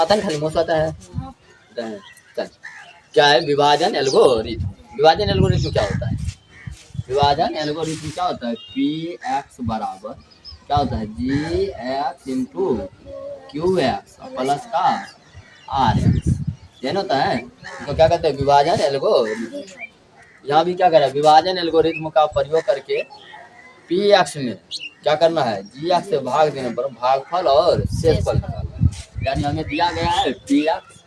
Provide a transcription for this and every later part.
आता है खाली मोस आता है। चल क्या है विभाजन एल्गोरिथम। विभाजन एल्गोरिथम क्या होता है? विभाजन एल्गोरिथम क्या होता है? पी एक्स बराबर क्या होता है? G x into q x plus का आर एक्स, ये होता है। तो क्या कहते हैं? विभाजन एल्गोरिथम। यहाँ भी क्या कर रहा है? विभाजन एल्गोरिथम का प्रयोग करके पी एक्स में क्या करना है? जी एक्स से भाग देने पर भागफल और शेषफल निकालना है। यानी हमें दिया गया है पी एक्स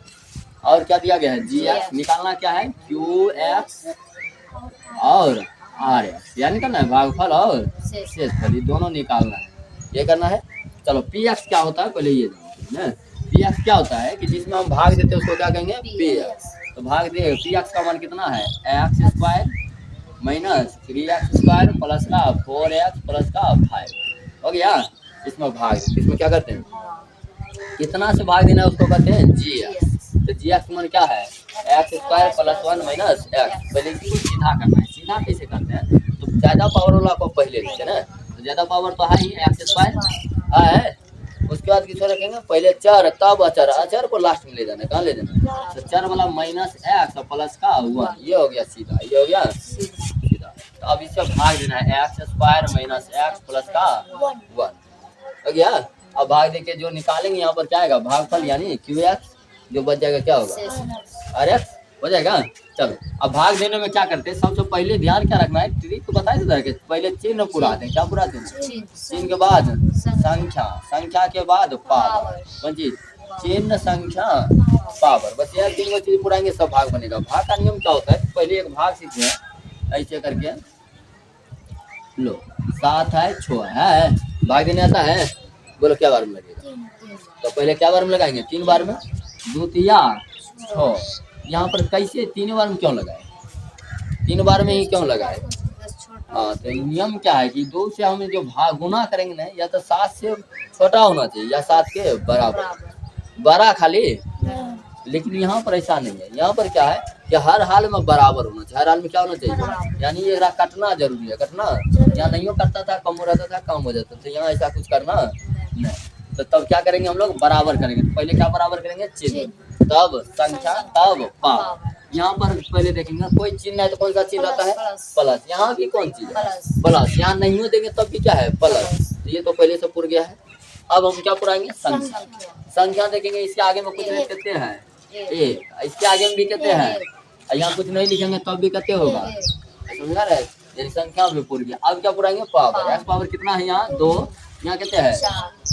और क्या दिया गया है? G x. निकालना क्या है? क्यू एक्स और आर एक्स, यानी करना है भागफल और शेषफल, ये दोनों निकालना है। ये करना है। चलो पी एक्स क्या होता है पहले ये जानते हैं। पी एक्स क्या होता है कि जिसमें हम भाग देते हैं उसको क्या कहेंगे? P x. तो भाग दे पी एक्स का मान कितना है? X square minus 3x square plus का 4x प्लस का 5 हो गया। इसमें भाग, इसमें क्या करते हैं? कितना से भाग देना है उसको कहते हैं जी एक्स। तो जी एक्स मान क्या है? X square plus 1 minus x. पहले इसको सीधा करना है। सीधा कैसे करते हैं? तो ज्यादा पावर वाला को पहले लेते हैं ना, तो ज्यादा पावर तो है ही एक्स स्क्वायर है। उसके बाद किसको रखेंगे? पहले चर तब अचर, अचर को लास्ट में ले जाना। कहाँ ले जाना? तो चर वाला माइनस एक्स प्लस का 1, ये हो गया सीधा, ये हो गया सीधा। तो अब इससे भाग देना है x square minus x plus का 1 हो गया। अब भाग देके जो निकालेंगे यहाँ पर क्या आएगा? भागफल यानी क्यू एक्स, जो बच जाएगा क्या होगा? आर एक्स हो जाएगा। चलो अब भाग देने में क्या करते हैं? सबसे पहले ध्यान क्या रखना है? ट्रिक तो बता देता है, पहले चिन्ह पुराते हैं। क्या पुराते हैं? चिन्ह के बाद संख्या, संख्या के बाद पावर। कौन चीज? चिन्ह संख्या पावर, बस यह तीन चीज पुराएंगे सब भाग बनेगा। भाग का नियम क्या होता है? पहले एक भाग सीखते हैं ऐसे करके। लो 7 है 6 है, भाग देने आता है? बोलो क्या बार में लगेगा? तो पहले क्या बार में लगाएंगे? 3 बार में। 2 तिया 6। यहाँ पर कैसे 3 बार में क्यों लगाए? 3 बार में ही क्यों लगाए? हाँ, तो नियम क्या है कि 2 से हम जो भाग गुना करेंगे ना, या तो 7 से छोटा होना चाहिए या 7 के बराबर, बड़ा खाली। लेकिन यहाँ पर ऐसा नहीं है। यहाँ पर क्या है कि हर हाल में बराबर होना चाहिए। हर हाल में क्या होना चाहिए? यानी ये कटना जरूरी है। कटना यहाँ नहीं हो करता था, कम हो रहता था, कम हो जाता था। यहाँ ऐसा कुछ करना नहीं। तो तब क्या करेंगे हम लोग? बराबर करेंगे। तो पहले क्या बराबर करेंगे? चिन्ह, तब संख्या, तब पावर। यहाँ पर पहले देखेंगे कोई चिन्ह है तो कौन सा चिन्ह रहता है? प्लस। यहाँ भी कौन चीज है? प्लस। यहाँ नहीं हो देंगे तब भी क्या है? प्लस। ये तो पहले से पुर गया है। अब हम क्या पुराएंगे? संख्या। संख्या देखेंगे, इसके आगे में कुछ नहीं कहते हैं एक, इसके आगे में भी कहते हैं। यहाँ कुछ नहीं लिखेंगे तब भी कहते होगा। समझा रहे? यानी संख्या में पुर गया। अब क्या पुराएंगे? पावर। एक्स पावर कितना है? यहाँ 2। यहाँ कहते हैं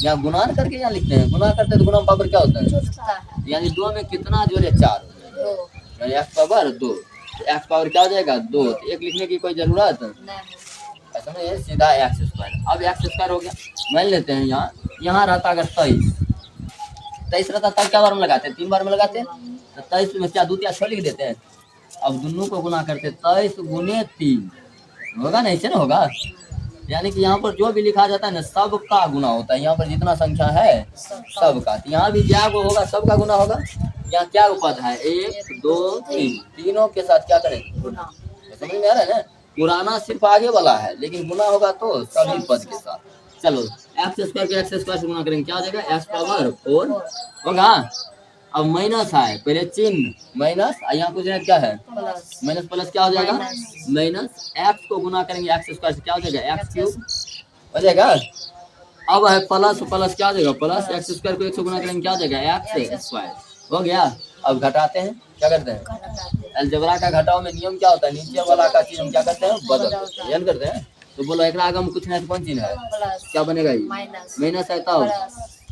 यहाँ गुना करके यहाँ लिखते हैं। गुना करते हैं तो गुना पावर क्या होता है? यानी 2 में कितना जोड़े? 4 हो जाएगा। यानी एक्स पावर 2। एक्स पावर क्या हो जाएगा? 2। एक लिखने की कोई जरूरत ऐसा नहीं है, सीधा एक्स स्क्वायर। अब एक्स स्क्वायर हो गया। मान लेते हैं यहाँ रहता अगर 23 रहता तब क्या बार में लगाते हैं? 3 बार में लगाते हैं। तो 23 में क्या 2 या 6 लिख देते हैं। अब दोनों को गुना करते 23 गुने 3 होगा ना? ऐसे ना होगा। यानी कि यहाँ पर जो भी लिखा जाता है ना सबका गुना होता है। यहाँ पर जितना संख्या है सबका, तो यहाँ भी क्या होगा? सबका गुना होगा। यहाँ क्या पद है? 1 2 3, तीनों के साथ क्या करें? गुना। समझ में आ रहा है ना? पुराना सिर्फ आगे वाला है, लेकिन गुना होगा तो सभी पद के साथ। चलो एक्स स्क्वायर के एक्स स्क्वायर से गुना करेंगे, क्या हो जाएगा? एक्स पावर 4 होगा। अब माइनस है, पहले चिन्ह माइनस, यहाँ कुछ क्या है? माइनस प्लस क्या हो जाएगा? माइनस। एक्स को गुना करेंगे एक्स स्क्वायर से, क्या हो जाएगा? एक्स क्यूब हो जाएगा। अब है प्लस, प्लस क्या हो जाएगा? प्लस। एक्स स्क्वायर को 1 से गुना करेंगे, क्या हो जाएगा? एक्स स्क्वायर हो गया। अब घटाते हैं, क्या करते हैं? अलजेब्रा का घटाव में नियम क्या होता है? नीचे वाला का चीज हम क्या करते हैं? बदल यानी करते हैं। तो बोलो एक आगे में कुछ नहीं, कौन चीज है? क्या बनेगा? ये माइनस है तब,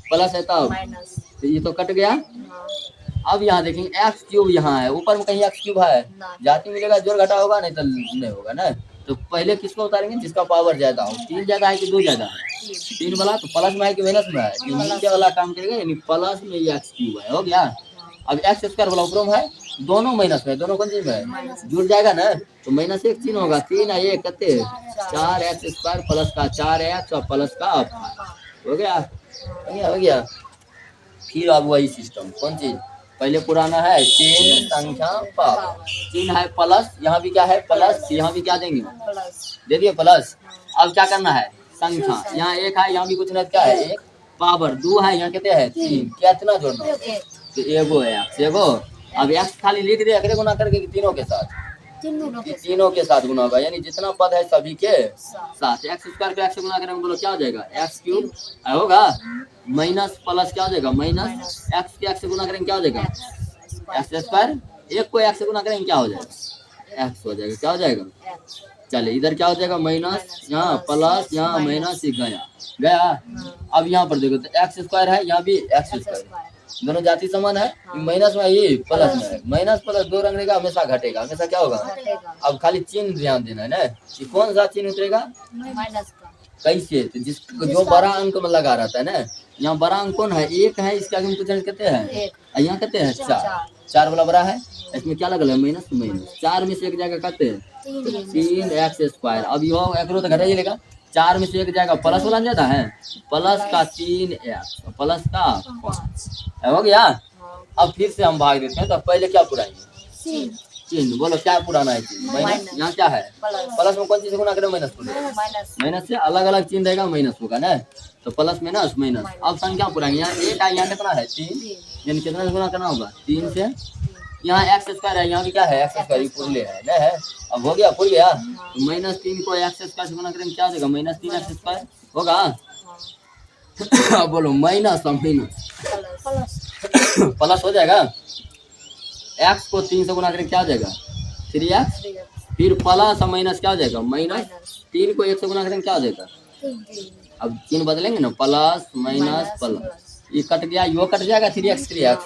प्लस है तब, तो ये तो कट गया। अब यहाँ देखेंगे एक्स क्यूब यहाँ है, ऊपर में कहीं एक्स क्यूब है? जाती मिलेगा, जोड़ घटा होगा, नहीं तो नहीं होगा ना। तो पहले किसको उतारेंगे? जिसका पावर ज्यादा हो। 3 ज्यादा है कि 2 ज्यादा है? 3 वाला तो प्लस में है कि माइनस में है? कि नीचे वाला काम करेगा, यानी प्लस में ये एक्स क्यूब है। हो गया। अब एक्स स्क्वायर वाला ऊपर में है, दोनों माइनस में, दोनों कौन चीज में है? जुड़ जाएगा ना। तो माइनस 1 चिन्ह होगा। 3 है 1 कते 4 एक्स स्क्वायर प्लस का 4 एक्स और प्लस का हो गया। हो गया। फिर अब वही सिस्टम, कौन चीज? पहले पुराना है चिन्ह संख्या पावर। चिन्ह है प्लस, यहाँ भी क्या है? प्लस। यहाँ भी क्या देंगे? दे दिए प्लस। अब क्या करना है? संख्या, यहाँ 1 है, यहाँ भी कुछ नहीं, क्या है? 1 पावर 2 है, यहाँ कहते हैं 3, कितना जोड़ना है? तो एगो एक्स एगो। अब एक्स खाली लिख दिया एकरे गुना करके तीनों के साथ, तीनों के साथ गुना होगा, यानी जितना पद है सभी के साथ। एक्स स्क्वायर को एक्स से गुना करेंगे, बोलो क्या हो जाएगा, एक्स क्यूब होगा माइनस प्लस क्या हो जाएगा माइनस एक्स के एक्स से गुना करेंगे क्या हो जाएगा एक्स स्क्वायर। एक को एक्स से गुना करेंगे क्या हो जाएगा एक्स हो जाएगा, क्या हो जाएगा। चलिए इधर क्या हो जाएगा माइनस, यहाँ प्लस, यहाँ माइनस, गया गया। अब यहाँ पर देखो तो एक्स स्क्वायर है, यहाँ भी एक्स स्क्वायर, दोनों जाति समान है। माइनस में ये प्लस में है, माइनस प्लस दो रंग रहेगा हमेशा घटेगा, हमेशा क्या होगा। अब खाली चिन्ह ध्यान देना है ना कि कौन सा चिन्ह उतरेगा कैसे, तो जिसको जो बड़ा अंक में लगा रहता है ना। यहाँ बड़ा अंक कौन है, एक है, इसके आगे हम कुछ कहते हैं, यहाँ कहते हैं चार, चार वाला बड़ा है, इसमें क्या लगा है माइनस माइनस, चार में से एक जाएगा कहते हैं तीन एक्स स्क्वायर। अब यो एक तो घटा ही लेगा, चार में से एक जाएगा प्लस वाला जाता है, प्लस का तीन एक्स प्लस का 5 हो गया। अब फिर से हम भाग देते हैं, तो पहले क्या पुराएंगे चिन्ह, बोलो क्या पुराना है चिन्ह माइनस, यहाँ क्या है प्लस में कौन चीज गुना करें माइनस को, माइनस से अलग अलग चिन्ह रहेगा माइनस होगा ना, तो प्लस माइनस माइनस। अब संख्या पुराएंगे, यहाँ एक है, यहाँ कितना है 3, यानी कितना से गुना करना होगा 3 से। यहाँ एक्स स्क्वायर है, यहाँ भी क्या है एक्स स्क्वायर पुरले है ना है। अब हो गया पुर गया, तो -3 को एक्स स्क्वायर से गुना करेंगे क्या हो जाएगा -3 एक्स स्क्वायर होगा। अब बोलो माइनस प्लस हो जाएगा, एक्स को 3 से गुना करेंगे क्या हो जाएगा 3x, फिर प्लस और माइनस क्या हो जाएगा -3 को 1 से गुना करेंगे क्या हो जाएगा। अब चिन्ह बदलेंगे ना, प्लस माइनस प्लस, ये कट गया, यो कट जाएगा 3x 3x।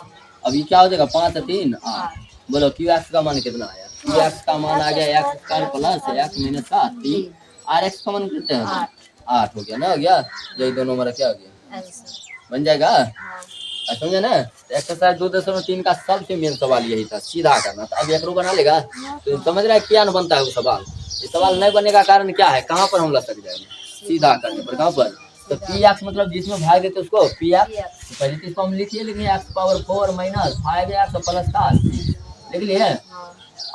अब ये क्या हो जाएगा 5 और 3 8। बोलो क्यू एक्स का मान कितना आया, क्यू एक्स का मान आ गया X square plus X minus 3, आर एक्स का मान कितना है 8 हो गया ना, हो गया। यही दोनों हमारा क्या हो गया बन जाएगा, समझे ना। एक्सरसाइज 2.3 का सबसे मेन सवाल यही था, सीधा करना था। अब एक रो बना लेगा तो समझ रहा है क्या न बनता है वो सवाल। ये सवाल नहीं बनने का कारण क्या है, कहाँ पर हम लटक जाएंगे, सीधा करने पर कहाँ पर। तो पी एक्स मतलब जिसमें भाग देते उसको पी एक्स, तो पहले तो इसको हम लिखिए, लेकिन x power 4 minus 5 x plus का लिख लिए।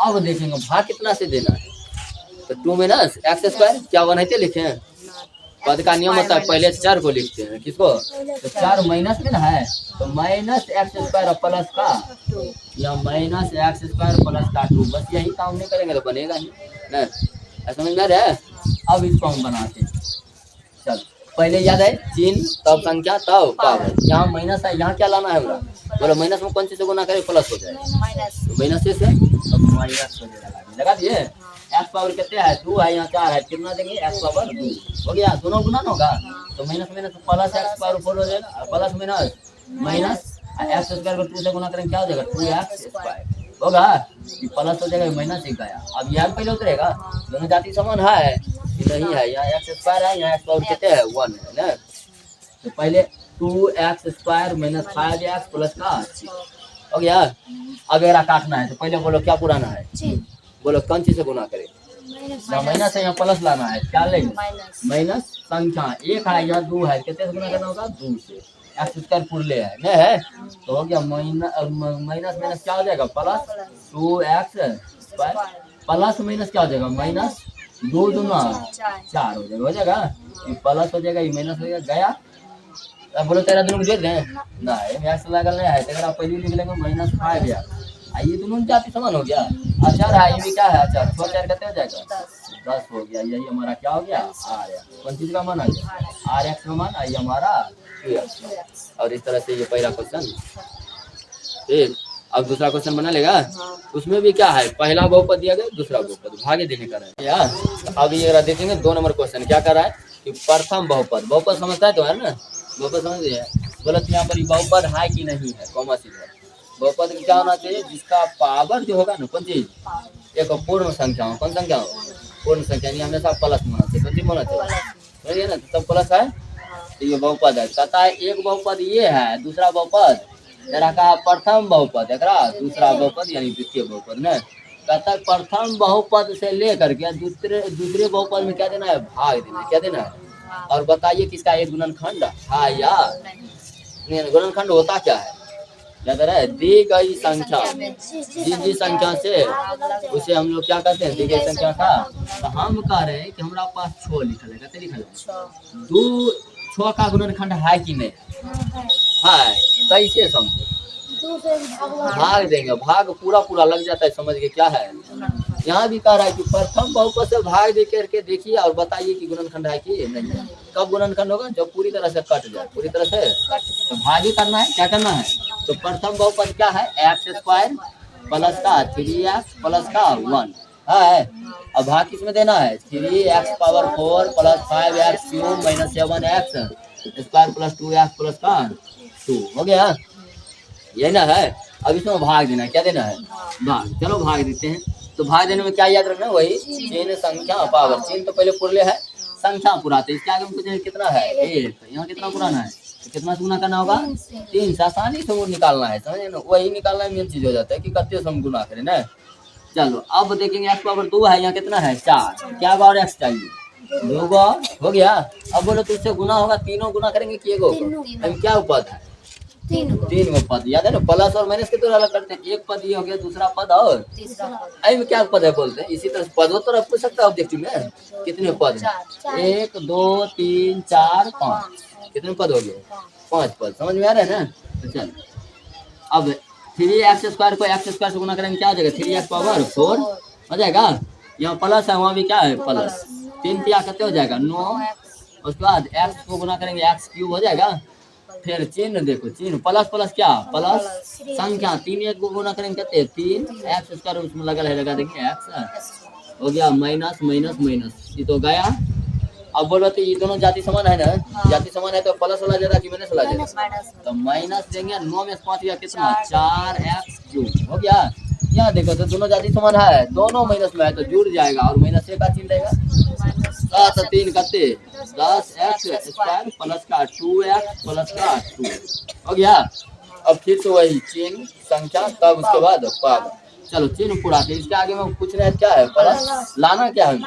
अब देखेंगे भाग कितना से देना है, तो 2 माइनस एक्स स्क्वायर क्या बनाते लिखे, पद का नियम होता है पहले 4 को लिखते हैं, किसको, तो 4 माइनस में ना है, तो माइनस एक्स स्क्वायर प्लस का, या माइनस एक्स स्क्वायर प्लस का 2, बस यही काम नहीं करेंगे तो बनेगा ही ना, समझ में आ रहा है। अब इसको हम बनाते हैं, चल पहले याद है चिन्ह तब संख्या तब पावर। यहाँ माइनस है, यहाँ क्या लाना है हमरा, बोलो माइनस में कौन सी से गुना करे प्लस हो जाएगा, तो माइनस से अब माइनस हो जाएगा, लगा दिए। एक्स पावर कितने है 2 है, यहाँ 4 है, कितना देंगे एक्स पावर 2 हो गया, दोनों गुना होगा, तो minus minus plus x power 4 हो जाएगा, plus minus minus x square को 2 से गुना करेंगे क्या हो जाएगा 2x स्क्वायर होगा, ये प्लस हो जाएगा माइनस एक आया। अब यहाँ पहले उतरेगा, दोनों जाति समान है कि नहीं है, यहाँ एक्स स्क्वायर है, यहाँ एक्स पावर कितने है 1 है ना, तो पहले 2x square minus 5x plus का हो गया। अब एरा काटना है, तो पहले बोलो क्या पुराना है, बोलो कौन चीज से गुना करे, यहाँ माइनस है यहाँ प्लस लाना है, क्या लेंगे माइनस संख्या, एक है यहाँ 2 है, कितने से गुना करना होगा 2 से, एक्स स्क्वायर पुरले है ना है, तो हो गया माइनस माइनस क्या हो जाएगा plus 2x square, plus minus क्या हो जाएगा माइनस 2 दूना 4 हो जाएगा, ये प्लस हो जाएगा, ये माइनस हो जाएगा गया। अब बोलो तेरा दोनों जोड़ दें ना, ये एक्स लागल नहीं है, तेरा पहले लिख लेंगे माइनस 5 गया, ये दोनों जाति समान हो गया। अच्छा है ये भी क्या है, अच्छा 6 4 कितने हो जाएगा 10 हो गया, यही हमारा क्या हो गया आर, कौन चीज का मान आ गया आर एक्स का मान, आई हमारा और इस तरह से ये पहला क्वेश्चन ठीक। अब दूसरा क्वेश्चन बना लेगा, उसमें भी क्या है पहला बहुपद दिया गया, दूसरा बहुपद भागे देने का है यार। अब ये देखेंगे 2 नंबर क्वेश्चन क्या कर रहा है कि प्रथम बहुपद, बहुपद समझता है तो है ना, बहुपद समझ गए, गलत यहाँ पर बहुपद है कि नहीं है, कॉमा सीधा बहुपद क्या होना चाहिए, जिसका पावर जो होगा ना कौन चीज एक पूर्ण संख्या हो, कौन संख्या हो पूर्ण संख्या, नहीं हमेशा प्लस होना चाहिए, कौन चीज होना चाहिए ना, तो सब प्लस है, तो ये बहुपद है। कहता है एक बहुपद ये है, दूसरा बहुपद जरा कहा प्रथम बहुपद एक दूसरा बहुपद यानी द्वितीय बहुपद न, कहता है प्रथम बहुपद से लेकर के दूसरे बहुपद में क्या देना है भाग देना है, क्या देना है। और बताइए किसका एक गुणनखंड है या गुणनखंड होता क्या है, याद रहा है दी गई संख्या, जिस संख्या से उसे हम लोग क्या कहते हैं दी गई संख्या का। तो हम कह रहे हैं कि हमारा पास 6 लिखल है, कहते लिखल है 2 6 का गुणनखंड है कि नहीं है, कैसे समझो भाग देंगे, भाग पूरा पूरा लग जाता है, समझ गए क्या है। यहाँ भी कह रहा है कि प्रथम बहुपद से भाग दे करके देखिए और बताइए कि गुणनखंड है कि नहीं। कब गुणनखंड होगा? जब पूरी तरह से कट जाए, पूरी तरह से तो भाग ही करना है, क्या करना है। तो प्रथम बहुपद क्या है? एक्स स्क्वायर प्लस का 3x प्लस का 1 है। अब भाग किसमें देना है? 3x power 4 plus 5x cube minus 7x square plus 2x plus का 2 हो गया, यही ना है। अब इसमें भाग देना है, क्या देना है? भाग। चलो भाग देते हैं। तो भाग देने में क्या याद रखना है? वही चिन्ह संख्या पावर। चिन्ह तो पहले पुरले है, संख्या पुराते इसके आगे में कुछ कितना है? 1। यहाँ कितना पुराना है तो कितना से गुना करना होगा? 3 से आसानी से वो निकालना है, समझे ना। वही निकालना मेन चीज हो जाता है कि कितने से हम गुना करें ना। चलो अब देखेंगे x पावर 2 है, यहाँ कितना है? 4। क्या और x चाहिए? 2 हो गया। अब बोलो तो इससे गुना होगा, तीनों गुना करेंगे कि एगो? क्या उपद है? 3 गो पद, याद है ना। प्लस और माइनस के तो अलग करते हैं। एक पद ये हो गया, दूसरा पद और तीसरा पद। में क्या पद है बोलते हैं? इसी तरह पद तो रख पूछ सकता है ऑब्जेक्टिव में। कितने पद? 1 2 3 4 5। कितने पद हो गए? 5 पद। समझ में आ रहा है ना। तो चल अब 3x स्क्वायर को x स्क्वायर से गुना करेंगे, क्या हो जाएगा? 3x पावर 4 हो जाएगा। यहाँ प्लस है, वहाँ भी क्या है? प्लस। 3 तिया कितने हो जाएगा? 9। उसके बाद x को गुना करेंगे, x क्यूब हो जाएगा। फिर चिन्ह देखो, चिन्ह प्लस प्लस क्या? प्लस संख्या। 3 1 को गुना करेंगे कितने? 3x स्क्वायर उसमें लगा देंगे x हो गया, माइनस माइनस माइनस, ये तो गया। अब बोलो तो ये दोनों जाति समान है ना। जाति समान है तो प्लस वाला ज्यादा कि माइनस वाला ज्यादा? तो माइनस देंगे। 9 में 5 गया कितना? 4x क्यूब हो गया। यहाँ देखो तो दोनों जाति समान है, दोनों माइनस में है तो जुड़ जाएगा और माइनस से का चिन्ह रहेगा। 7 3 कते 10x स्क्वायर प्लस का 2x प्लस का 2 हो गया। अब फिर से वही चिन्ह संख्या, तब उसके बाद पावर। चलो चिन्ह पूरा थे, इसके आगे में कुछ नहीं, क्या है? प्लस। लाना क्या है?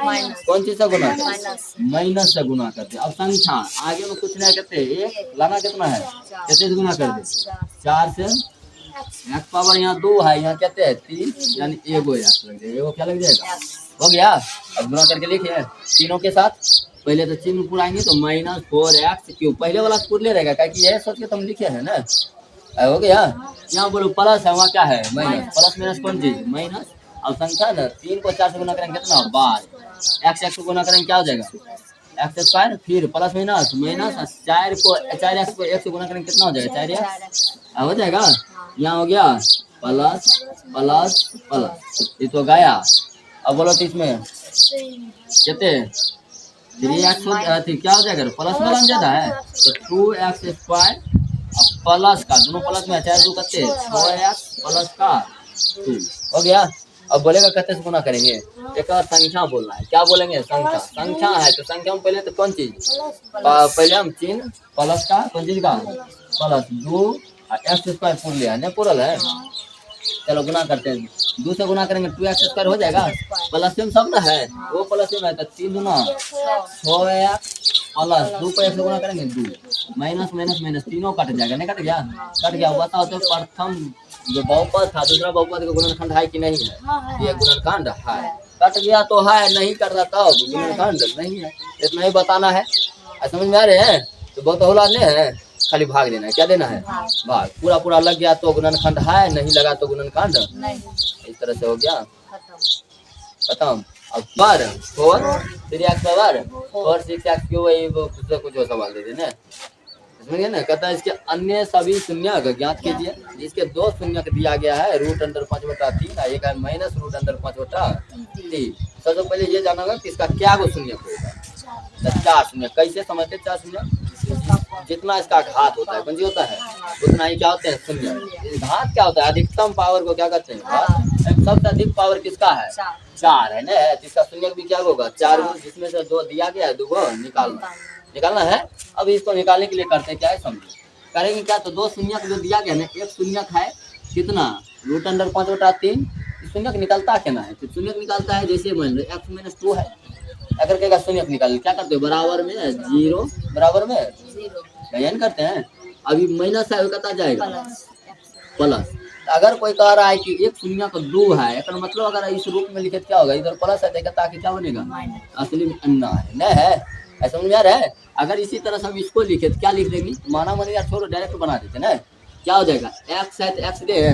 कौन चीज से गुना करते? माइनस से गुना करते। अब संख्या आगे में कुछ नहीं करते, 1 लाना कितना है? कैसे से गुना कर दे? 4 से। x पावर यहाँ 2 है, यहाँ कहते हैं 3, यानी एगो x लग जाएगा। एगो क्या लग जाएगा? हो गया। अब गुना करके लिखिए तीनों के साथ। पहले तो चिन्ह पुराएंगे तो माइनस 4x क्यूब, पहले वाला पुरले रहेगा, क्योंकि यह सोच के तुम लिखे है ना। हो गया। यहाँ बोलो प्लस है, वहाँ क्या है? माइनस। प्लस माइनस कौन चीज? माइनस। अब संख्या ना 3 को 4 से गुना करेंगे कितना? 12। x को गुना करेंगे क्या हो जाएगा? x स्क्वायर, फिर प्लस माइनस माइनस 4x को 1 से गुना करेंगे कितना हो जाएगा? 4x हो जाएगा। यहाँ हो गया प्लस प्लस प्लस, ये तो गया। अब बोलो तो इसमें कितने? 3x क्या हो जाएगा? प्लस में बन जाता है तो 2x स्क्वायर प्लस का, दोनों प्लस में 4 2 कते 6x प्लस का 2 हो गया। अब बोलेगा कितने से गुना करेंगे? एक और संख्या बोलना है, क्या बोलेंगे? संख्या। संख्या है तो संख्या में पहले तो कौन चीज? पहले हम चिन्ह प्लस का, कौन चीज का? प्लस 2 x स्क्वायर पूर लिया नहीं, पूरल है। चलो गुना करते हैं, 2 से गुना करेंगे 2x स्क्वायर हो जाएगा। प्लस में सब ना है, वो प्लस में है तो 3 दूना 6x प्लस 2 को 1 से गुना करेंगे 2, माइनस माइनस माइनस, तीनों कट जाएगा। नहीं कट गया? कट गया। बताओ तो प्रथम जो बहुपद था, दूसरा बहुपद का गुणनखंड है कि नहीं है? ये गुणनखंड है। कट गया तो है, नहीं कट रहा तब गुणनखंड नहीं है। इतना ही बताना है। समझ में आ रहे हैं? तो बहुत होला नहीं है, खाली भाग देना है। क्या देना है? भाग। पूरा पूरा लग गया तो गुणनखंड है, नहीं लगा तो गुणनखंड नहीं। इस तरह से हो गया, खत्म। अब पर 4 3x पावर 4 6x क्यों, वही कुछ सवाल दे देना, समझिए ना। कहता है इसके अन्य सभी शून्यक ज्ञात कीजिए। इसके 2 शून्यक दिया गया है, रूट अंडर 5/3 और एक है माइनस रूट अंडर 5/3। सबसे पहले ये जाना होगा कि इसका क्या गो शून्यक होगा? 4 शून्यक। कैसे समझते? 4 शून्यक, जितना इसका घात होता है, पंजी होता है, उतना ही क्या होते हैं? शून्य। घात क्या होता है? अधिकतम पावर को क्या कहते हैं? घात। सबसे अधिक पावर किसका है? 4 है ना। इसका शून्यक भी क्या होगा? 4, जिसमें से 2 दिया गया है, 2 निकालना है। अब इसको निकालने के लिए करते हैं क्या है, समझो। करेंगे क्या? तो 2 शून्यक जो दिया गया ना, एक शून्यक है कितना? Root under 5/3। शून्यक निकलता क्या है? तो शून्यक निकालता है जैसे मान लो x - 2 है, अगर कहेगा शून्यक निकाल, क्या करते हो? बराबर में 0, बराबर में 0 करते हैं। अभी माइनस है, कहता जाएगा प्लस। अगर कोई कह रहा है कि एक शून्यक 2 है, एक मतलब अगर इस रूप में लिखे क्या होगा? इधर प्लस है ताकि क्या बनेगा? असली में अन्ना है, नहीं है? ऐसा समझ आ रहा है? अगर इसी तरह से हम इसको लिखे तो क्या लिख देंगे? माना मानी यार, छोड़ो, डायरेक्ट बना देते ना। क्या हो जाएगा, एक्स है तो एक्स दे,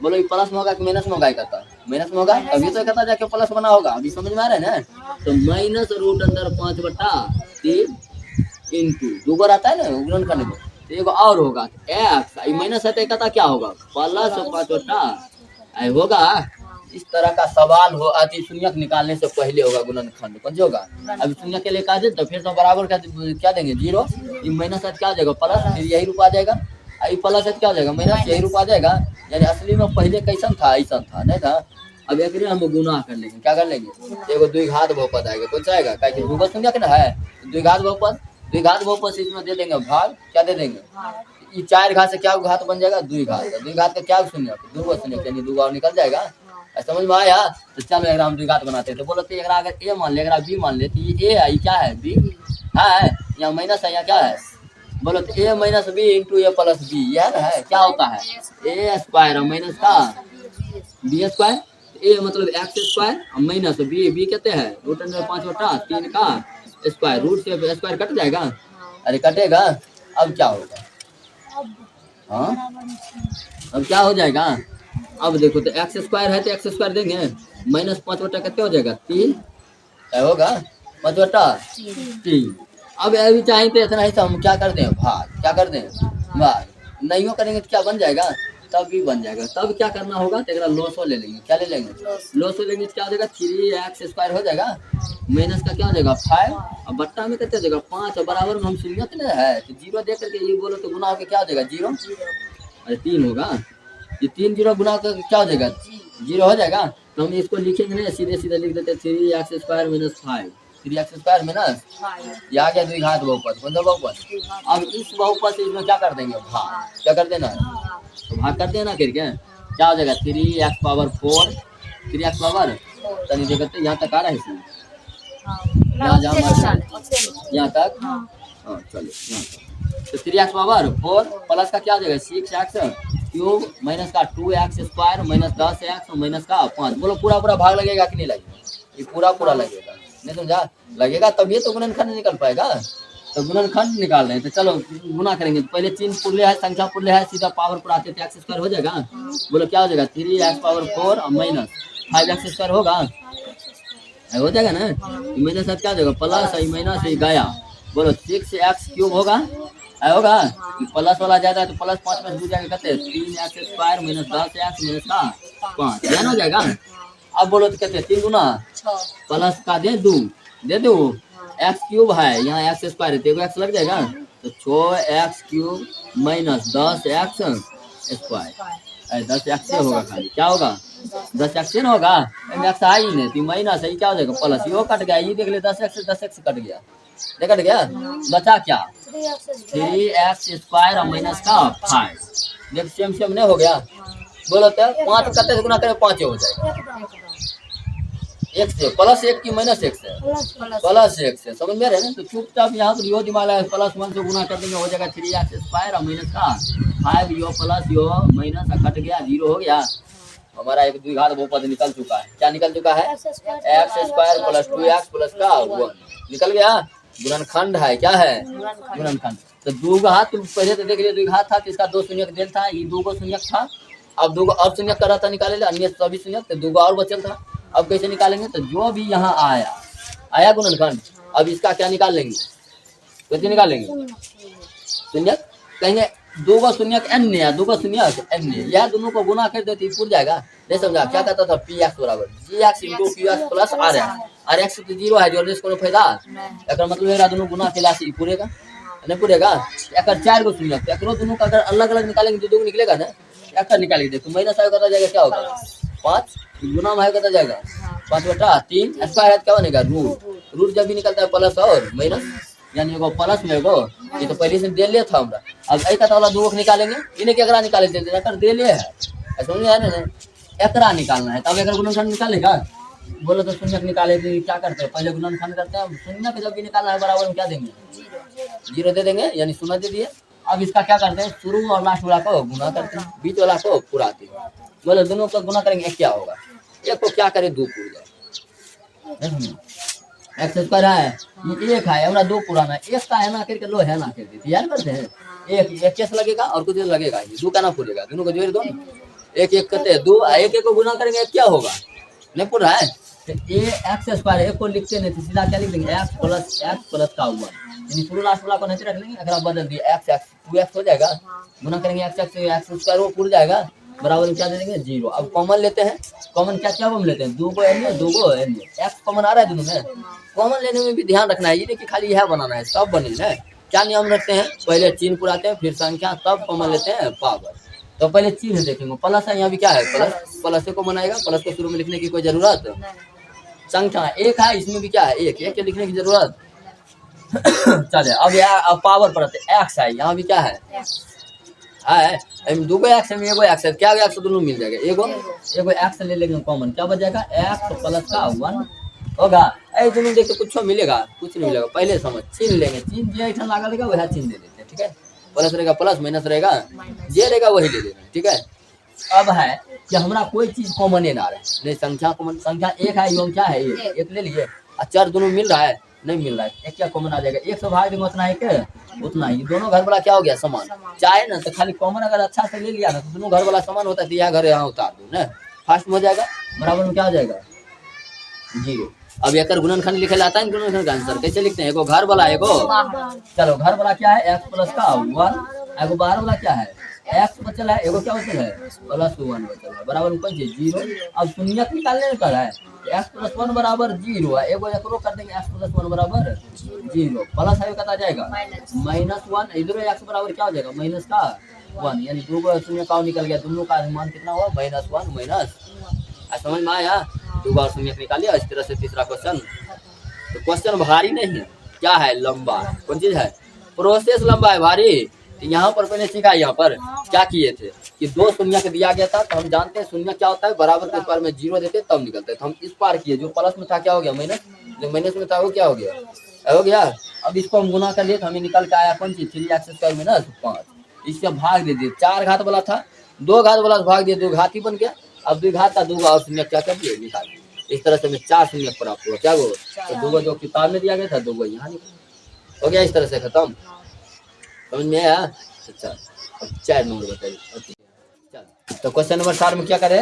बोलो ये प्लस में होगा कि माइनस में होगा, कहता माइनस में होगा, अभी तो कहता जाके प्लस बना होगा, अभी समझ में आ रहा है ना। तो माइनस रूट अंदर 5/3 इंटू दूगो रहता है ना गुणन करने में, तो एगो और होगा एक्स, माइनस है तो कहता क्या होगा प्लस 5/3 होगा। इस तरह का सवाल हो अति शून्यक निकालने से पहले होगा गुणनखंड, कौन होगा। अभी शून्य के लिए कहा जाए तो फिर तो बराबर क्या देंगे 0, माइनस है क्या हो जाएगा प्लस, फिर यही रूप आ जाएगा, आई प्लस है क्या हो जाएगा माइनस, यही रूप आ जाएगा। यानी असली में पहले कैसन था ऐसा था नहीं था। अब एक हम गुना कर लेंगे, क्या कर लेंगे, एगो द्विघात बहुपद आएगा, कौन सा आएगा, क्या दूगो शून्यक ना है, द्विघात बहुपद, द्विघात बहुपद से इसमें दे देंगे भाग, क्या दे देंगे, ये 4 घात से क्या घात बन जाएगा, द्विघात, द्विघात का क्या शून्य, दूगो शून्य, यानी दूगो और निकल जाएगा। समझ में आया। तो चलो अगर हम द्विघात बनाते हैं तो बोलो तो अगर ए मान ले, अगर बी मान ले, तो ये ए है, क्या है बी है, या माइनस है, या क्या है, बोलो तो ए माइनस बी इंटू ए प्लस बी, यह है क्या होता है ए स्क्वायर और माइनस का बी स्क्वायर, ए मतलब एक्स स्क्वायर और माइनस बी, बी कहते हैं रूट अंदर 5/3 का स्क्वायर, रूट से स्क्वायर कट जाएगा, अरे कटेगा। अब क्या होगा, हाँ अब क्या हो जाएगा, अब देखो तो एक्स स्क्वायर है तो एक्स स्क्वायर देंगे, माइनस 5/3 कितना हो जाएगा 3, क्या होगा 5/3। अब अभी चाहें तो इतना ही तो हम क्या कर दें भाग, क्या कर दें भाग, नहीं हो करेंगे तो क्या बन जाएगा, तब भी बन जाएगा। तब क्या करना होगा तो लॉसो ले लेंगे, क्या ले लेंगे लॉसो लेंगे तो क्या हो जाएगा 3x² हो जाएगा, माइनस का क्या हो जाएगा 5, और बट्टा में कितना हो जाएगा 5, और बराबर में हम शून्य तो है तो 0 दे करके ये बोलो तो गुना होकर क्या हो जाएगा 0, अरे 3 होगा, ये 3 0 गुना करके क्या हो जाएगा 0 हो जाएगा। तो हम इसको लिखेंगे ना सीधे सीधे लिख देते 3x² - 5, 3x² माइनस ये आ गया द्विघात बहुपद, कौन सा बहुपद। अब इस बहुपद से इसमें क्या कर देंगे भाग, क्या कर देना तो भाग कर देना, फिर क्या हो जाएगा 3x⁴, 3x तनी देखते यहाँ तक आ रहा है इसमें, यहाँ तक हाँ चलो यहाँ तक, तो 3x⁴ प्लस का क्या हो जाएगा 6x³ माइनस का 2x² माइनस 10x माइनस का 5, बोलो पूरा पूरा भाग लगेगा कि नहीं लगेगा, ये पूरा पूरा लगेगा, नहीं समझा, लगेगा तभी तो गुणनखंड निकल पाएगा। तो गुणनखंड निकाल रहे हैं तो चलो गुना करेंगे, तो पहले 3 पुरले है, संख्या पुरले है, सीधा पावर पर आते थे x² हो जाएगा, बोलो क्या हो जाएगा 3x⁴ और माइनस 5x² होगा, हो जाएगा ना, माइनस क्या हो जाएगा प्लस माइनस गया, बोलो 6x³ होगा, होगा प्लस वाला जाता है तो प्लस 5 में जुड़ जाएगा, कहते 3x² माइनस 10x माइनस का 5 ध्यान हो जाएगा। अब बोलो तो कहते 3 गुना प्लस का दे दो x³ है, यहाँ x² है तो x लग जाएगा, तो 6x³ माइनस 10x² 10x से होगा, खाली क्या होगा 10x से ना होगा, x है ही नहीं तो माइनस है, क्या हो जाएगा प्लस, ये कट गया, ये देख ले 10x कट गया, कट गया, बचा क्या 3x² और माइनस का 5, देख सेम सेम नहीं हो गया, बोलो तो 5 कते से गुना करे 5 हो जाएगा, एक से प्लस 1 की माइनस 1 से प्लस 1 से, समझ में आ रहा है ना। तो चुपचाप यहाँ पर यो दिमाग है, प्लस 1 से गुना कर देंगे हो जाएगा 3x² और माइनस का 5, यो प्लस यो माइनस कट गया 0 हो गया, हमारा एक द्विघात बहुपद निकल चुका है, क्या निकल चुका है x² + 2x + का 1 निकल गया, गुणनखंड है, क्या है गुणनखंड। तो द्विघात पहले तो देख लिया द्विघात था तो इसका 2 शून्य देल था, ये 2 शून्य था, अब 2 अब शून्य कर रहा था निकाले, अन्य सभी शून्य, तो 2 और बचल था, अब कैसे निकालेंगे, तो जो भी यहाँ आया गुणनखंड, अब इसका क्या निकाल लेंगे, कैसे निकालेंगे शून्य, कहेंगे 2 शून्य अन्य 2 शून्य अन्य, यह दोनों को गुना कर देते पूर जाएगा, नहीं समझा, क्या कहता था px बराबर gx × qx प्लस rx तो 0 है, जोड़ने से कोनो फायदा, एक मतलब दोनों गुना के लासी पूरेगा नहीं पूरेगा, एक 4 गो शून्य, एक दोनों का अगर अलग अलग निकालेंगे तो 2 निकलेगा ना, एक निकालेंगे तो माइनस आएगा जाएगा, क्या होगा 5 गुना में कहता जाएगा 5/3 स्क्वायर है, क्या बनेगा रूट जब भी निकलता है प्लस और माइनस, यानी एगो प्लस में एगो, ये तो पहले से दे लिया था हमरा, अब एक वाला 2 निकालेंगे, इन्हें केकरा निकाले थे कर दे ले है, समझ में आया ना, एकरा निकालना है, तब एक गुणनखंड निकालेगा, बोलो तो शून्य निकाले तो क्या करते हैं पहले गुणनखंड करते हैं, शून्य के जब भी निकालना है बराबर में क्या देंगे 0 दे देंगे, यानी 0 दे दिए। अब इसका क्या करते हैं शुरू और लास्ट वाला को गुना करते हैं, बीच वाला को पुराते हैं, बोलो दोनों को गुना करेंगे एक क्या होगा, एक को क्या करे 2 पूर जाए, एक्स स्क्वायर है, ये एक है हमारा दो पुराना, एक का है ना करके लो है ना करके याद करते हैं। एक एक कैसे लगेगा और कुछ लगेगा, दो का ना पूरेगा, दोनों को जोड़ दो, एक एक करते हैं दो, एक एक को गुना करेंगे क्या होगा, नहीं पूरा है। तो ए एक्स स्क्वायर एक को लिखते नहीं तो सीधा क्या लिख देंगे एक्स प्लस का वन, यानी शुरू लास्ट वाला को नहीं रख लेंगे, अगर आप बदल दिए एक्स एक्स टू एक्स हो जाएगा, गुना करेंगे एक्स एक्स एक्स स्क्वायर वो पूरा जाएगा, बराबर क्या दे देंगे जीरो। अब कॉमन लेते हैं, कॉमन क्या क्या हम लेते हैं, दो को एन दो को एन, एक्स कॉमन आ रहा है दोनों में, कॉमन लेने में भी ध्यान रखना है, ये नहीं कि खाली यह बनाना है, सब बने ना। क्या नियम रखते हैं, पहले चिन्ह पुराते हैं फिर संख्या, तब कॉमन लेते हैं पावर। तो पहले चिन्ह देखेंगे, प्लस है यहाँ भी क्या है प्लस, प्लस से कॉमन आएगा, प्लस को शुरू में लिखने की कोई जरूरत, संख्या एक है इसमें भी क्या है एक, एक के लिखने की जरूरत चले। अब पावर पर एक्स है, यहाँ भी क्या है दो एक्स है, एगो एक्स है, क्या एक्स दोनों मिल जाएगा, एगो एक्स ले लेंगे कॉमन, क्या बच जाएगा एक्स प्लस का वन होगा। ऐसे दोनों देख के कुछ मिलेगा, कुछ नहीं मिलेगा, पहले समझ चिन्ह लेंगे, चिन्ह जो ऐसा लगा रहेगा वह चिन्ह दे देते हैं, ठीक है। प्लस रहेगा प्लस, माइनस रहेगा जे रहेगा वही ले लेना, ठीक है। अब है कि हमारा कोई चीज कॉमन ना रहे, नहीं संख्या कॉमन, संख्या एक है एवं क्या है एक ले लिए, चर दोनों मिल रहा है नहीं मिल रहा है, एक क्या कॉमन आ जाएगा, एक से भाग देंगे उतना है उतना ही, दोनों घर वाला क्या हो गया समान, चाहे ना तो खाली कॉमन अगर अच्छा से ले लिया ना तो दोनों घर वाला समान होता है, यह घर यहाँ उतार दो ना, फास्ट में हो जाएगा, बराबर में क्या हो जाएगा जीरो। अब एक गुणनखंड लिखे जाता है, गुणनखंड का आंसर कैसे लिखते हैं, एगो घर वाला एगो, चलो घर वाला क्या है एक्स प्लस का वन, एगो बाहर वाला क्या है एक्स बचल है, एगो क्या बचल है प्लस वन बचल है, बराबर में जीरो। अब शून्यक निकालने का है एक्स प्लस वन बराबर जीरो है, एगो एकरो कर देंगे एक्स प्लस वन बराबर जीरो, प्लस है कता जाएगा माइनस वन, इधर एक्स बराबर क्या हो जाएगा माइनस का वन, यानी दो को शून्य का निकल गया, दोनों का मान कितना हुआ माइनस वन माइनस, समझ में आया, दो बार शून्य निकालिए। इस तरह से तीसरा क्वेश्चन, तो क्वेश्चन भारी नहीं है, क्या है लंबा, कौन चीज है प्रोसेस लंबा है भारी। तो यहाँ पर मैंने सीखा, यहाँ पर क्या किए थे कि दो शून्य के दिया गया था, तो हम जानते हैं शून्य क्या होता है, बराबर के पार में जीरो देते तब निकलता है, तो हम इस पार किए, जो प्लस में था क्या हो गया माइनस, जो माइनस में था वो क्या हो गया। अब इसको हम गुना कर लिए तो हमें निकल के आया कौन चीज 3x² माइनस 5, इससे भाग दे दिए, चार घात वाला था दो घात वाला भाग दिए, दो घात ही बन गया। अब दो घात का दो और शून्य क्या कर दिए निकाल, इस तरह से हमें चार शून्य प्राप्त हुआ, क्या वो तो दो जो किताब में दिया गया था दो यहाँ हो गया, इस तरह से खत्म, समझ में आया। अच्छा अब 4 नंबर बताइए। तो क्वेश्चन नंबर 4 में क्या करें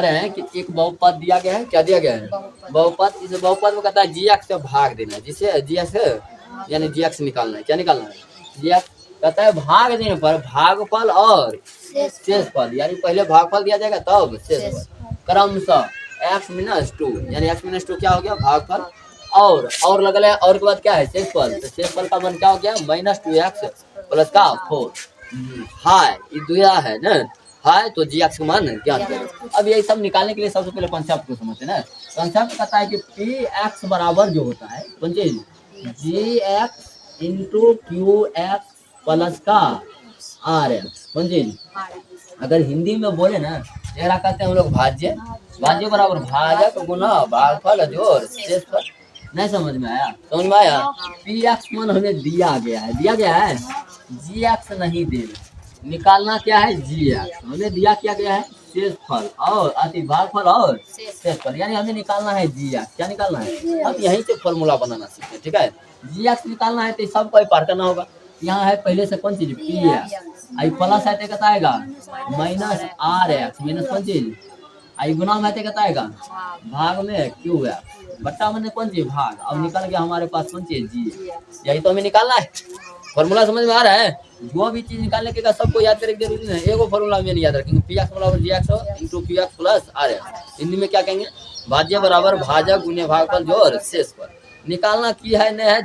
हैं कि एक बहुपद दिया गया है, क्या दिया गया है बहुपद, इस बहुपद में कहता है gx से भाग देना है, जिसे gx यानी gx निकालना है, क्या निकालना है gx, कहता है भाग देने पर भागफल और शेषफल, यानी पहले भागफल दिया जाएगा तब शेषफल, क्रमशः x-2 यानी x-2 क्या हो गया भागफल, और लगल है और के बाद क्या है शेषफल, तो शेषफल का मान क्या हो गया -2x प्लस का 4 हाय, ये दुया है ना हाय, तो gx का मान ज्ञात करें। अब ये सब निकालने के लिए सबसे पहले कंसेप्ट को समझते हैं ना, कंसेप्ट कहता है कि px बराबर जो होता है gx इंटू qx प्लस का rx, अगर हिंदी में बोले ना तेरा कहते हैं हम लोग भाज्य बराबर भाजक गुना भागफल जोड़ शेषफल, नहीं समझ में आया, समझ में आया। px मान हमें दिया गया है gx नहीं देना, निकालना क्या है gx, हमें दिया क्या गया है शेषफल और अति भागफल और शेषफल, यानी हमें निकालना है gx, क्या निकालना है, अब यहीं से फॉर्मूला बनाना सीखते हैं, ठीक है। gx निकालना है तो सब कोई पार करना होगा, यहाँ है पहले से कौन चीज px, आई प्लस है तो कहता आएगा -rx माइनस कौन चीज आई गुना में कहता आएगा भाग में qx बट्टा मैंने कौन चीज भाग, अब निकल गया हमारे पास कौन चीज g, यही तो हमें निकालना है। फॉर्मूला समझ में आ रहा है, जो भी चीज निकालने के सबको याद करने की जरूरी नहीं है, एगो फॉर्मूला में नहीं याद रखेंगे px बराबर gx into qx plus rx, Hindi में क्या कहेंगे भाज्य बराबर भाजक गुने भागफल जोड़ शेषफल, निकालना की है नहीं है,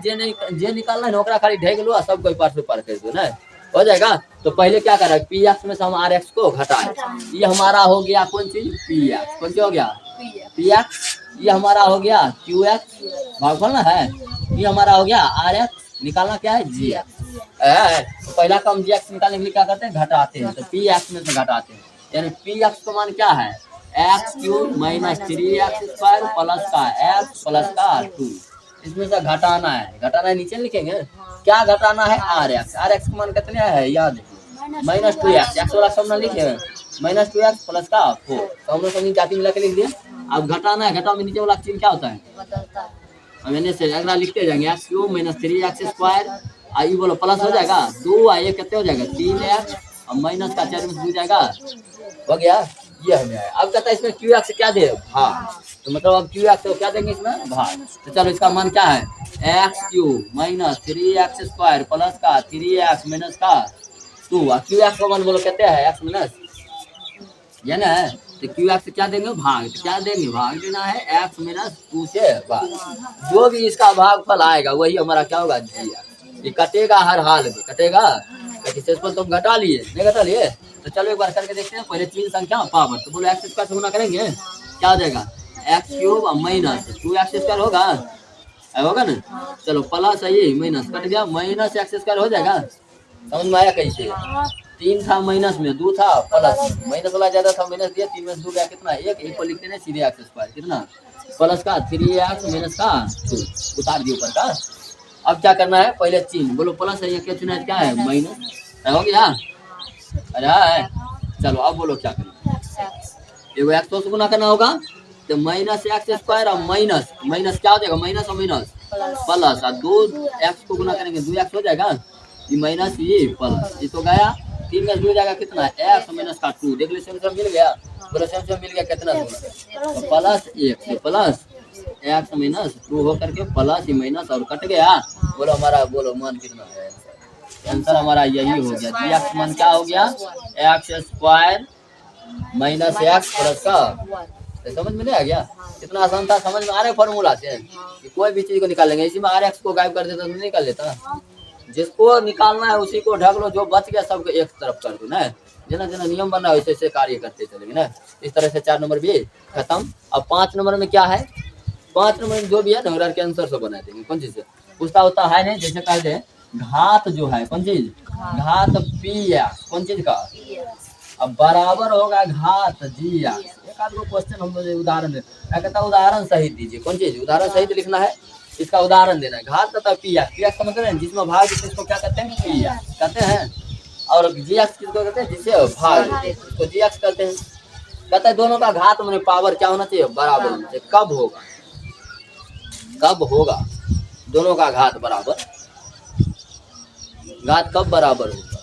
जे निकालना है ओकरा खाली ढेग लो सब कोई पार से पार कर दो ना हो जाएगा। तो पहले क्या करा px में से हम rx को घटाए, ये हमारा हो गया कौन चीज px, कौन सी हो गया px, ये हमारा हो गया qx भागफल ना है, ये हमारा हो गया rx, निकालना क्या है gx, तो पहला का हम gx निकालने के लिए क्या करते हैं घटाते हैं, तो px में से घटाते हैं, यानी px का मान क्या है x³ माइनस 3x² प्लस का x प्लस का 2, इसमें से घटाना है नीचे लिखेंगे क्या घटाना है rx का मान कितने है याद -2x, x वाला सब ना लिखे -2x प्लस का 4, तो हम लोग सभी जाति मिला के लिख दिए। अब घटाना है, घटाओ में नीचे वाला चिन्ह क्या होता है हम एने से अगला लिखते जाएंगे x cube minus 3x square आई बोलो प्लस हो जाएगा 2 आई कितने हो जाएगा 3x और माइनस का 4 में हो जाएगा हो गया। ये हमें आया। अब कहता है इसमें क्यू एक्स क्या दे भाग, तो मतलब अब क्यू एक्स क्या देंगे इसमें भाग। तो चलो इसका मान क्या है x cube minus 3x square plus का 3x माइनस का 2 क्यू एक्स का मान बोलो कहते हैं एक्स माइनस ये ना है। तो क्यू एक्स क्या देंगे भाग, तो क्या देंगे भाग देना है एक्स माइनस 2 से भाग। जो भी इसका भागफल आएगा वही हमारा क्या होगा जी। ये कटेगा हर हाल में कटेगा, शेषफल तो हम घटा लिए नहीं घटा लिए। तो चलो एक बार करके देखते हैं। पहले 3 संख्या पावर, तो बोलो एक्स स्क्वायर से गुना करेंगे क्या हो जाएगा x cube minus 2x square होगा होगा ना। चलो प्लस है ये माइनस कट गया माइनस एक्स स्क्वायर हो जाएगा। समझ में आया कैसे 3 था माइनस में 2 था प्लस माइनस वाला ज्यादा था माइनस दिया 3 में 2 गया कितना एक को लिखते हैं सीधे एक्स स्क्वायर कितना प्लस का 3x माइनस का 2 उतार दिए ऊपर का। अब क्या करना है पहले चिन्ह बोलो प्लस है क्या चिन्ह क्या है माइनस हो गया। अरे है चलो अब बोलो क्या करना एगो एक्स से गुना करना होगा तो माइनस एक्स स्क्वायर और माइनस माइनस क्या हो जाएगा माइनस और माइनस प्लस और 2x को गुना करेंगे 2x हो जाएगा ये माइनस ये प्लस ये तो गया 3 में हो जाएगा कितना x माइनस का 2 देख लो सेम मिल गया बोलो सेम मिल गया कितना तो प्लस 1 प्लस x माइनस 2 हो करके प्लस ये माइनस और कट गया। बोलो हमारा बोलो मान कितना है आंसर हमारा यही हो गया जी। एक्स मान क्या हो गया X square minus x plus का। समझ में नहीं आ गया कितना आसान था समझ में आ रहा है फॉर्मूला से कि कोई भी चीज को निकाल लेंगे इसी में आर एक्स को गायब कर देता तो निकाल लेता। जिसको निकालना है उसी को ढक लो जो बच गया सबको एक तरफ कर दो ना जना जना नियम बना है वैसे कार्य करते चलेंगे ना। इस तरह से 4 नंबर भी खत्म। अब 5 नंबर में क्या है 5 नंबर में जो भी है ना के आंसर से बना देंगे कौन चीज से पूछता होता है नहीं जैसे कहते हैं घात जो है कौन चीज घात पी एक्स कौन चीज का अब बराबर होगा घात जी एक्स। एक आध गो क्वेश्चन हम लोग उदाहरण क्या कहता है उदाहरण सहित दीजिए कौन चीज उदाहरण सहित लिखना है इसका उदाहरण देना है। घात तथा पी एक्स समझ रहे हैं जिसमें भाग इसको क्या कहते हैं पी एक्स कहते हैं और जी एक्स किसको कहते हैं जिसे भाग इसको जी एक्स कहते हैं। कहता है दोनों का घात में पावर क्या होना चाहिए बराबर होना चाहिए। कब होगा दोनों का घात बराबर घात कब बराबर होगा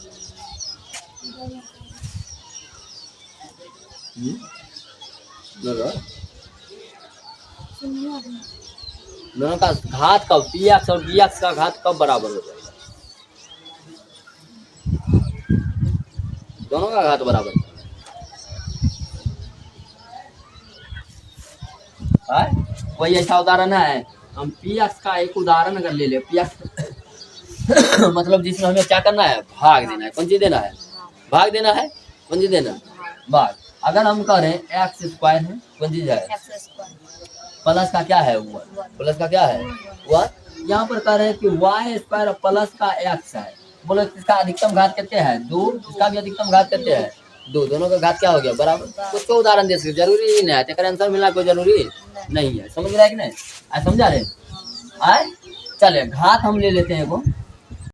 दोनों का घात कब पी एक्स और डी एक्स का घात कब बराबर हो जाएगा दोनों का घात बराबर कोई ऐसा उदाहरण है हम पी एक्स का एक उदाहरण अगर ले ले पी एक्स मतलब जिसमें हमें क्या करना है भाग देना है कौन चीज देना है भाग देना है कौन चीज देना भाग। अगर हम करें एक्स स्क्वायर है कौन चीज है प्लस का क्या है प्लस का क्या है वन यहाँ पर कह रहे हैं कि वाई स्क्वायर प्लस का एक्स है। बोलो इसका अधिकतम घात कितने है 2 इसका भी अधिकतम घात कितने है 2 दोनों का घात क्या हो गया बराबर। कुछ को उदाहरण दे सकते जरूरी ही नहीं है तेरा आंसर मिलना कोई जरूरी नहीं है। समझ रहा है कि नहीं समझा रहे आए चले घात हम ले लेते हैं वो